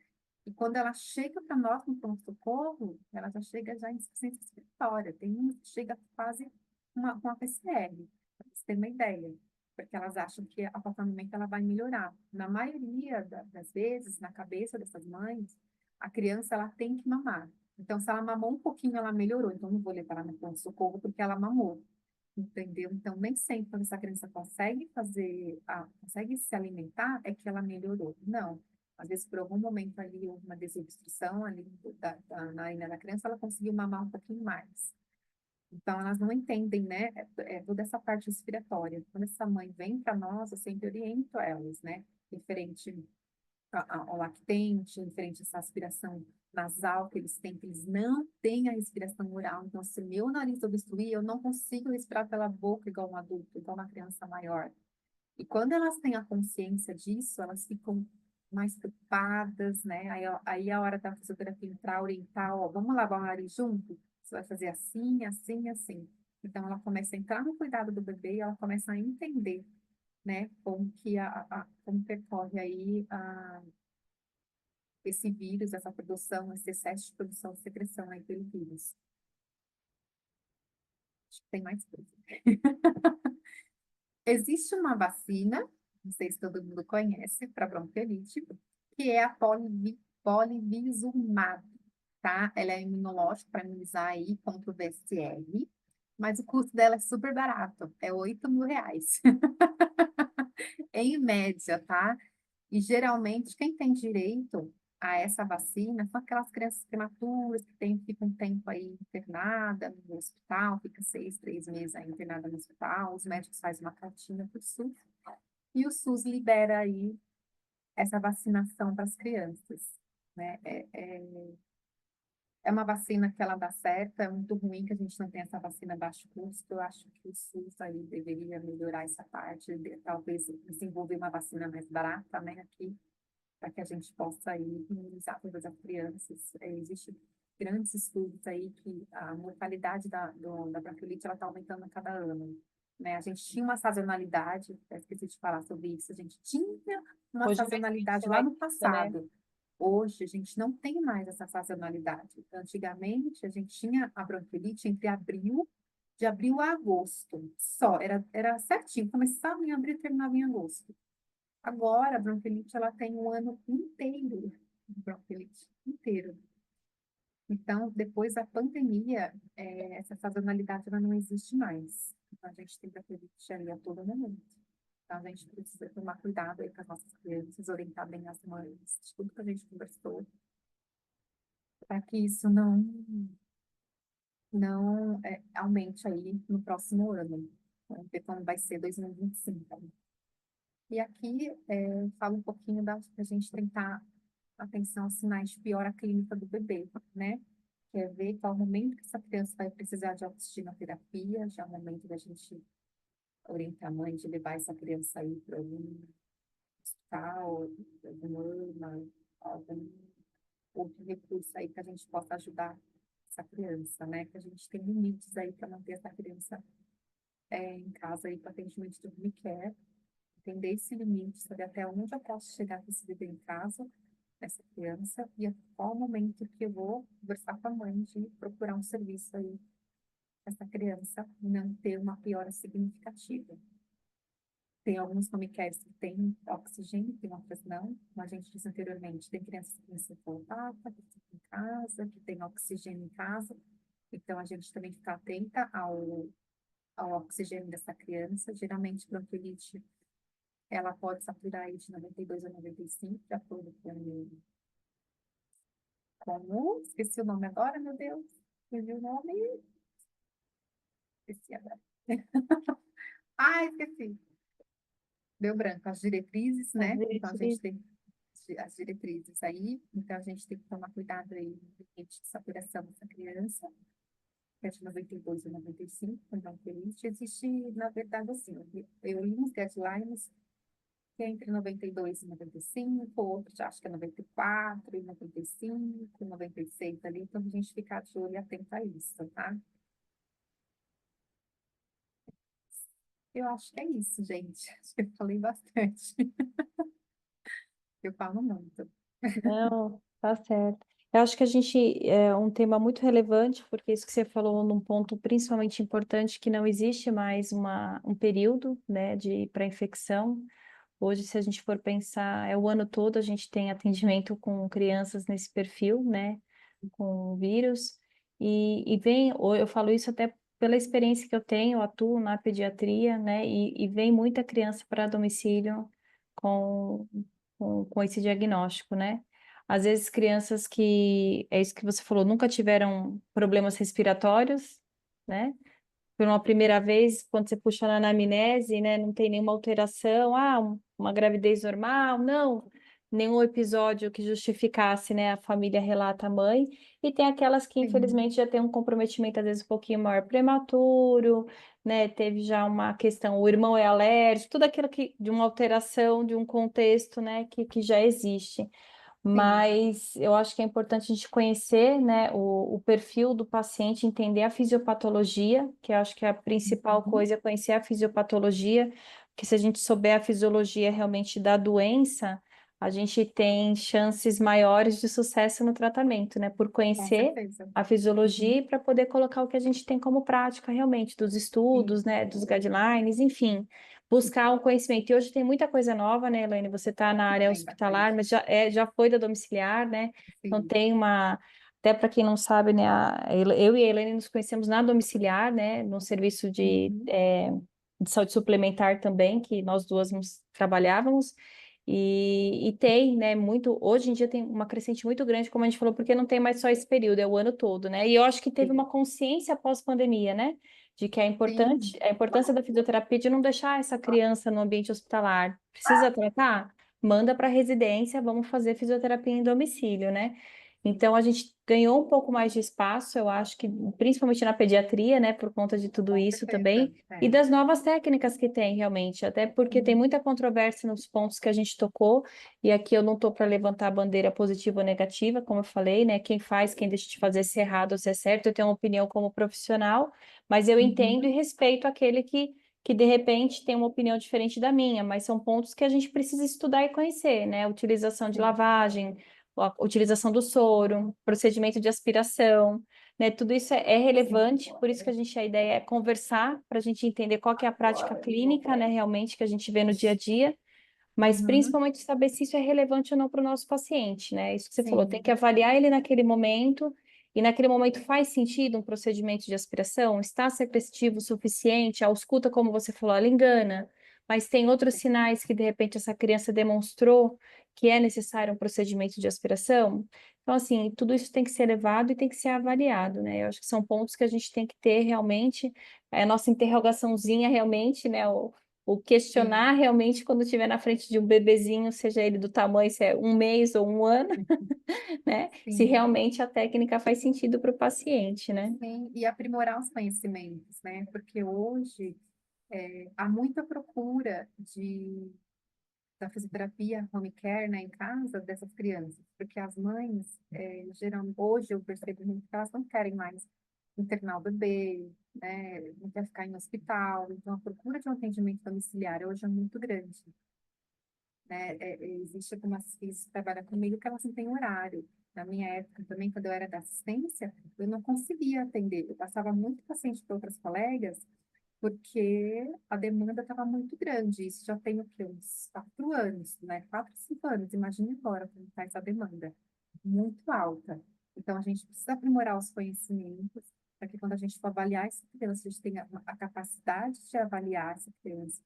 E quando ela chega para nós no pronto-socorro, ela já chega já em insuficiência respiratória. Tem uma que chega quase com uma PCR, para você ter uma ideia. Porque elas acham que a qualquer momento ela vai melhorar. Na maioria das vezes, na cabeça dessas mães, a criança ela tem que mamar. Então, se ela mamou um pouquinho, ela melhorou. Então, não vou levar ela no pronto-socorro porque ela mamou. Entendeu? Então, nem sempre quando essa criança consegue se alimentar, é que ela melhorou. Não. Às vezes, por algum momento ali, uma desobstrução ali na narina da criança, ela conseguiu mamar um pouquinho mais. Então, elas não entendem, né, toda essa parte respiratória. Quando essa mãe vem para nós, eu sempre oriento elas, né, referente ao lactente, referente a essa aspiração nasal que eles têm, que eles não têm a respiração oral. Então, se meu nariz obstruir, eu não consigo respirar pela boca igual um adulto, igual uma criança maior. E quando elas têm a consciência disso, elas ficam mais preocupadas, né? Aí a hora da fisioterapia entrar, orientar, ó, vamos lavar o nariz junto? Você vai fazer assim, assim, assim. Então, ela começa a entrar no cuidado do bebê e ela começa a entender, né, como que como percorre aí esse vírus, essa produção, esse excesso de produção e secreção aí pelo vírus. Acho que tem mais coisa. Existe uma vacina, não sei se todo mundo conhece, para bronquiolite, que é a polivizumab, tá? Ela é imunológica para imunizar aí contra o VSR, mas o custo dela é super barato, é R$ 8.000, em média, tá? E geralmente quem tem direito a essa vacina são aquelas crianças prematuras que ficam um tempo aí internada no hospital, fica 3 meses aí internada no hospital, os médicos fazem uma cartinha para o SUS, e o SUS libera aí essa vacinação para as crianças, né? É uma vacina que ela dá certo, é muito ruim que a gente não tenha essa vacina a baixo custo. Eu acho que o SUS aí deveria melhorar essa parte, talvez desenvolver uma vacina mais barata, né, aqui, para que a gente possa aí imunizar todas as crianças. Existem grandes estudos aí que a mortalidade da bronquiolite ela está aumentando a cada ano. Né? A gente tinha uma sazonalidade, eu esqueci de falar sobre isso, a gente tinha uma Hoje não existe sazonalidade lá mais no isso, né? passado. Hoje, a gente não tem mais essa sazonalidade. Antigamente, a gente tinha a bronquiolite de abril a agosto, só, era certinho, começava em abril e terminava em agosto. Agora, a bronquiolite, ela tem um ano inteiro de bronquiolite, inteiro. Então, depois da pandemia, essa sazonalidade ela não existe mais. Então, a gente tem bronquiolite ali a todo momento. Então, a gente precisa tomar cuidado aí com as nossas crianças, orientar bem as mães, de tudo que a gente conversou, para que isso não aumente aí no próximo ano. Vamos ver como vai ser 2025. E aqui fala um pouquinho da gente tentar atenção aos sinais de piora clínica do bebê, né? Quer ver qual é o momento que essa criança vai precisar de oxigenoterapia, já é o momento da gente orientar a mãe de levar essa criança aí para algum hospital, alguma UMA, algum outro recurso aí que a gente possa ajudar essa criança, né? Que a gente tem limites aí para manter essa criança em casa aí para atendimento de home care, entender esse limite, saber até onde eu posso chegar com esse bebê em casa, essa criança, e a qual momento que eu vou conversar com a mãe de procurar um serviço aí para essa criança não ter uma piora significativa. Tem alguns home cares que têm oxigênio, tem outras não. Como a gente disse anteriormente, tem crianças que precisam voltar, que ficam em casa, que tem oxigênio em casa. Então, a gente também fica atenta ao oxigênio dessa criança. Geralmente, bronquiolite, ela pode saturar aí de 92 a 95, de acordo esqueci o nome agora, meu Deus. Esqueci o nome? Esqueci agora. Ah, esqueci. Deu branco. As diretrizes, As né? Então, a gente diretrizes. tem as diretrizes aí. Então, a gente tem que tomar cuidado aí no limite de saturação dessa criança, que é de 92 a 95, então, bronquiolite. Existe, na verdade, assim, eu li uns guidelines que é entre 92 e 95, outros acho que é 94 e 95, 96 ali, então a gente fica de olho e atento a isso, tá? Eu acho que é isso, gente. Acho que eu falei bastante. Eu falo muito. Não, tá certo. Eu acho que a gente é um tema muito relevante, porque isso que você falou num ponto principalmente importante, que não existe mais um período, né, para infecção. Hoje, se a gente for pensar, é o ano todo a gente tem atendimento com crianças nesse perfil, né, com vírus, eu falo isso até pela experiência que eu tenho, eu atuo na pediatria, né, e vem muita criança para domicílio com, com esse diagnóstico, né. Às vezes crianças que, é isso que você falou, nunca tiveram problemas respiratórios, né, por uma primeira vez, quando você puxa na anamnese, né, não tem nenhuma alteração, uma gravidez normal, não, nenhum episódio que justificasse, né, a família relata a mãe, e tem aquelas que Sim, infelizmente já tem um comprometimento às vezes um pouquinho maior prematuro, né, teve já uma questão, o irmão é alérgico, tudo aquilo que, de uma alteração, de um contexto, né, que já existe. sim. Mas eu acho que é importante a gente conhecer, né, o perfil do paciente, entender a fisiopatologia, que eu acho que é a principal Uhum. coisa é conhecer a fisiopatologia, porque se a gente souber a fisiologia realmente da doença, a gente tem chances maiores de sucesso no tratamento, né, por Com conhecer certeza. a Uhum. fisiologia para poder colocar o que a gente tem como prática realmente, dos estudos, Sim, né, dos guidelines, enfim buscar o conhecimento. E hoje tem muita coisa nova, né, Elaine? Você está na área tem hospitalar, bastante. mas já foi da domiciliar, né? Então Sim. tem uma. Até para quem não sabe, né, eu e a Elaine nos conhecemos na domiciliar, né, no serviço Uhum. de saúde suplementar também, que nós duas nos trabalhávamos. E tem, né, muito, hoje em dia tem uma crescente muito grande, como a gente falou, porque não tem mais só esse período, é o ano todo, né? E eu acho que teve Sim. uma consciência pós-pandemia, né? De que é Sim. importante, a importância da fisioterapia de não deixar essa criança no ambiente hospitalar. Precisa tratar? Manda para residência, vamos fazer fisioterapia em domicílio, né? Então a gente ganhou um pouco mais de espaço, eu acho que principalmente na pediatria, né, por conta de tudo Com isso certeza. também, e É. das novas técnicas que tem realmente, até porque tem Sim. muita controvérsia nos pontos que a gente tocou, e aqui eu não estou para levantar a bandeira positiva ou negativa, como eu falei, né? Quem faz, quem deixa de fazer, se é errado ou se é certo, eu tenho uma opinião como profissional, mas eu entendo e Uhum. respeito aquele que de repente tem uma opinião diferente da minha, mas são pontos que a gente precisa estudar e conhecer, né? Utilização de Sim. lavagem, a utilização do soro, procedimento de aspiração, né? Tudo isso é relevante, por isso que a ideia é conversar para a gente entender qual que é a prática clínica, né? Realmente que a gente vê no dia a dia, mas Uhum. principalmente saber se isso é relevante ou não para o nosso paciente, né? Isso que você falou, tem Sim. que avaliar ele naquele momento, e naquele momento faz sentido um procedimento de aspiração? Está secretivo o suficiente? A ausculta, como você falou, ela engana, mas tem outros Sim. sinais que de repente essa criança demonstrou que é necessário um procedimento de aspiração? Então, assim, tudo isso tem que ser levado e tem que ser avaliado, né? Eu acho que são pontos que a gente tem que ter realmente, é a nossa interrogaçãozinha realmente, né? O Sim. questionar realmente quando estiver na frente de um bebezinho, seja ele do tamanho, se é um mês ou um ano, né? Se Sim. realmente a técnica faz sentido para o paciente, né? Sim. E aprimorar os conhecimentos, né? Porque hoje há muita procura da fisioterapia home care, né, em casa dessas crianças, porque as mães, hoje eu percebo muito que elas não querem mais internar o bebê, né, não quer ficar em hospital, então a procura de um atendimento domiciliar hoje é muito grande, né, existe algumas que trabalham comigo que elas não têm horário. Na minha época também, quando eu era da assistência, eu não conseguia atender, eu passava muito paciente para outras colegas, porque a demanda estava muito grande. Isso já tem o quê? Uns 4 anos, né? 4, 5 anos. Imagine agora como está essa demanda. Muito alta. Então, a gente precisa aprimorar os conhecimentos para que quando a gente for avaliar essa criança, a gente tenha a capacidade de avaliar essa criança,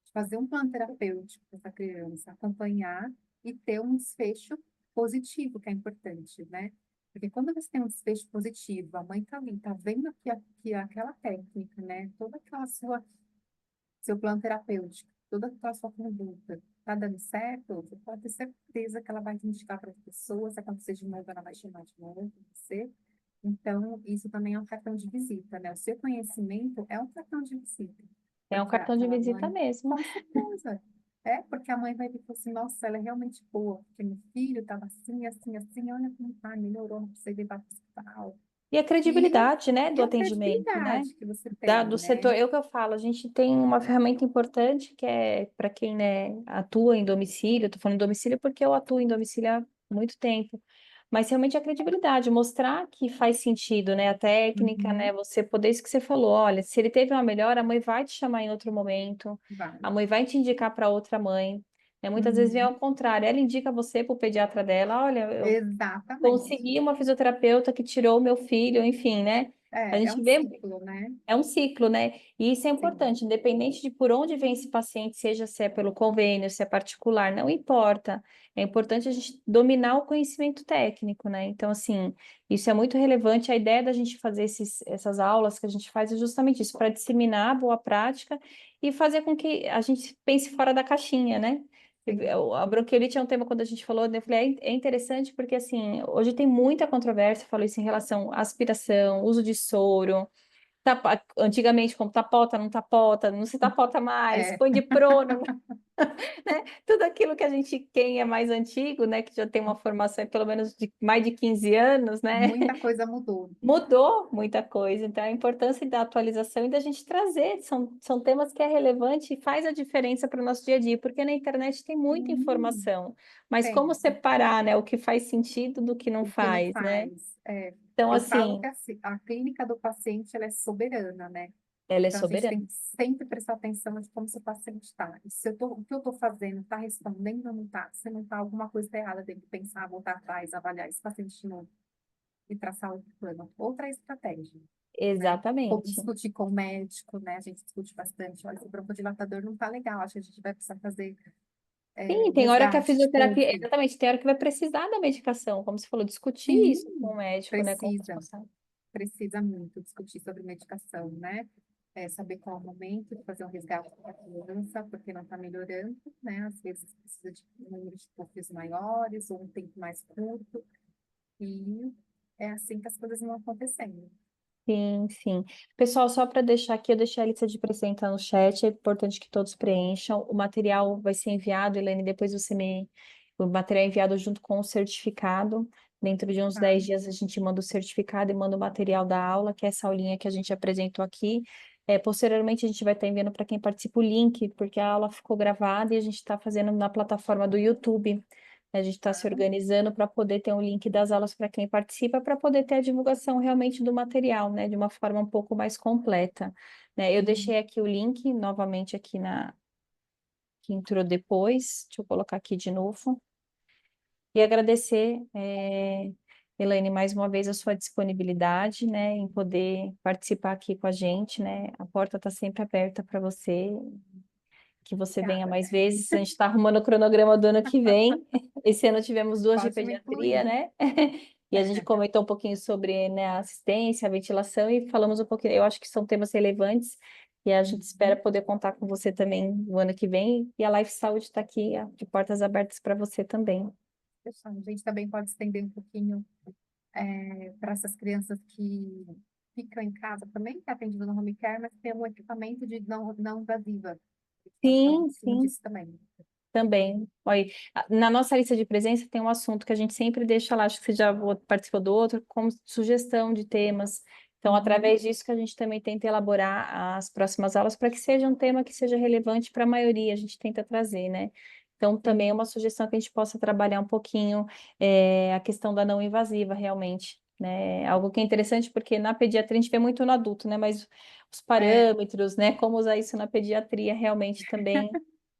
de fazer um plano terapêutico para essa criança, acompanhar e ter um desfecho positivo, que é importante, né? Porque quando você tem um desfecho positivo, a mãe está ali, está vendo que aquela técnica, né? Toda aquela seu plano terapêutico, toda aquela sua conduta está dando certo, você pode ter certeza que ela vai te indicar para as pessoas, se acontecer de novo, ela vai chamar de novo você. Então, isso também é um cartão de visita, né? O seu conhecimento é um cartão de visita. É um Porque cartão de aquela visita mãe, mesmo. com certeza. Porque a mãe vai ver e falar assim, nossa, ela é realmente boa, porque meu filho estava assim, assim, assim, olha como tá, melhorou, não precisa levar para o hospital. E a E, credibilidade, né, e do a atendimento, né? credibilidade que você tem, Do setor, né? eu que eu falo, a gente tem uma ferramenta importante que é para quem, né, atua em domicílio, eu tô falando em domicílio porque eu atuo em domicílio há muito tempo, mas realmente a credibilidade, mostrar que faz sentido, né, a técnica, né, Uhum, você poder, isso que você falou, olha, se ele teve uma melhora, a mãe vai te chamar em outro momento, vai. a mãe vai te indicar para outra mãe, né, muitas vezes vem ao Uhum, contrário, ela indica você para o pediatra dela, olha, eu exatamente. consegui uma fisioterapeuta que tirou o meu filho, enfim, né, a É gente um vê ciclo, né? é um ciclo, né? E isso é Sim, importante, independente de por onde vem esse paciente, seja se é pelo convênio, se é particular, não importa. É importante a gente dominar o conhecimento técnico, né? Então, assim, isso é muito relevante. A ideia da gente fazer essas aulas que a gente faz é justamente isso, para disseminar a boa prática e fazer com que a gente pense fora da caixinha, né? sim. A bronquiolite é um tema, quando a gente falou, né, eu falei, é interessante porque, assim, hoje tem muita controvérsia, falou isso em relação à aspiração, uso de soro, antigamente, como tapota, não se tapota mais, É, põe de prono, né? Tudo aquilo que a gente, quem é mais antigo, né, que já tem uma formação pelo menos de mais de 15 anos, né? muita coisa mudou. Mudou muita coisa, então a importância da atualização e da gente trazer, são temas que é relevante e faz a diferença para o nosso dia a dia, porque na internet tem muita Sim, informação, mas como tem. separar, né, o que faz sentido do que não O que não faz, né? faz. É, Então, eu falo assim, que a clínica do paciente ela é soberana, né? ela é Então, a gente soberana. tem que sempre prestar atenção de como seu paciente está. E se eu tô, o que eu estou fazendo está respondendo ou não está? Se não está, alguma coisa está errada, tem que pensar, voltar atrás, avaliar esse paciente de novo e traçar outro plano. Outra estratégia, né? Ou Exatamente. discutir com o médico, né? A gente discute bastante. Olha, esse broncodilatador não está legal, acho que a gente vai precisar fazer Sim, um tem hora que a resgate de fisioterapia, corpo. exatamente, tem hora que vai precisar da medicação, como você falou, discutir isso com o Sim, médico, né, com o precisa. responsável. Precisa muito discutir sobre medicação, né? Saber qual é o momento de fazer um resgate para a criança, porque não está melhorando, né? Às vezes precisa de um número de perfis maiores ou um tempo mais curto, e é assim que as coisas vão acontecendo. Sim, sim. Pessoal, só para deixar aqui, eu deixei a lista de presença no chat, é importante que todos preencham. O material vai ser enviado, Helene, depois você me. O material é enviado junto com o certificado. Dentro de uns Tá? 10 dias a gente manda o certificado e manda o material da aula, que é essa aulinha que a gente apresentou aqui. Posteriormente, a gente vai estar enviando para quem participa o link, porque a aula ficou gravada e a gente está fazendo na plataforma do YouTube. A gente está se Tá? organizando para poder ter um link das aulas para quem participa, para poder ter a divulgação realmente do material, né, de uma forma um pouco mais completa, né? Eu Uhum. deixei aqui o link novamente aqui que entrou depois. Deixa eu colocar aqui de novo e agradecer, Elaine, mais uma vez a sua disponibilidade, né, em poder participar aqui com a gente, né? A porta está sempre aberta para você, que você venha Obrigada. mais vezes. A gente está arrumando o cronograma do ano que vem. Esse ano tivemos duas de Pode me pediatria, incluir. né? E a gente comentou um pouquinho sobre, né, a assistência, a ventilação e falamos um pouquinho. Eu acho que são temas relevantes e a gente espera Uhum. poder contar com você também no ano que vem. E a Life Saúde está aqui, ó, de portas abertas para você também. Fechado. A gente também pode estender um pouquinho para essas crianças que ficam em casa também, que é atendido no home care, mas tem um equipamento de não invasiva. Então, falando em Sim, cima sim. disso também. Também. Olha, na nossa lista de presença tem um assunto que a gente sempre deixa lá, acho que você já participou do outro, como sugestão de temas. Então, Uhum. através disso que a gente também tenta elaborar as próximas aulas para que seja um tema que seja relevante para a maioria, a gente tenta trazer, né? Então, também é Sim, uma sugestão que a gente possa trabalhar um pouquinho a questão da não invasiva, realmente. Né? Algo que é interessante porque na pediatria a gente vê muito no adulto, né? Mas os é, parâmetros, né? Como usar isso na pediatria realmente também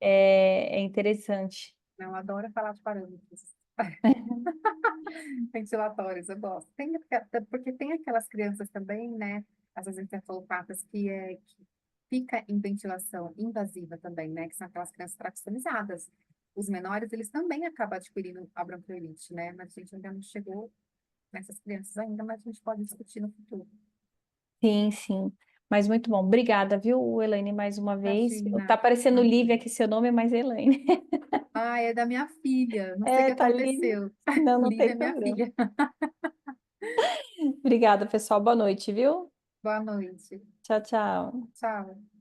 é interessante. não, adoro falar de parâmetros. Ventilatórios, eu gosto. Porque tem aquelas crianças também, né? Essas encefalopatas que fica em ventilação invasiva também, né? Que são aquelas crianças traqueostomizadas. Os menores, eles também acabam adquirindo a bronquiolite, né? Mas a gente ainda não chegou nessas crianças ainda, mas a gente pode discutir no futuro. Sim, sim. Mas muito bom. Obrigada, viu, Elaine, mais uma vez. Tá Imagina. aparecendo Lívia aqui seu nome, mas é Elaine. Ah, é da minha filha. Não sei o É, que tá Lívia. aconteceu. Não, não Lívia tem é minha problema. filha. Obrigada, pessoal. Boa noite, viu? Boa noite. Tchau, tchau. Tchau.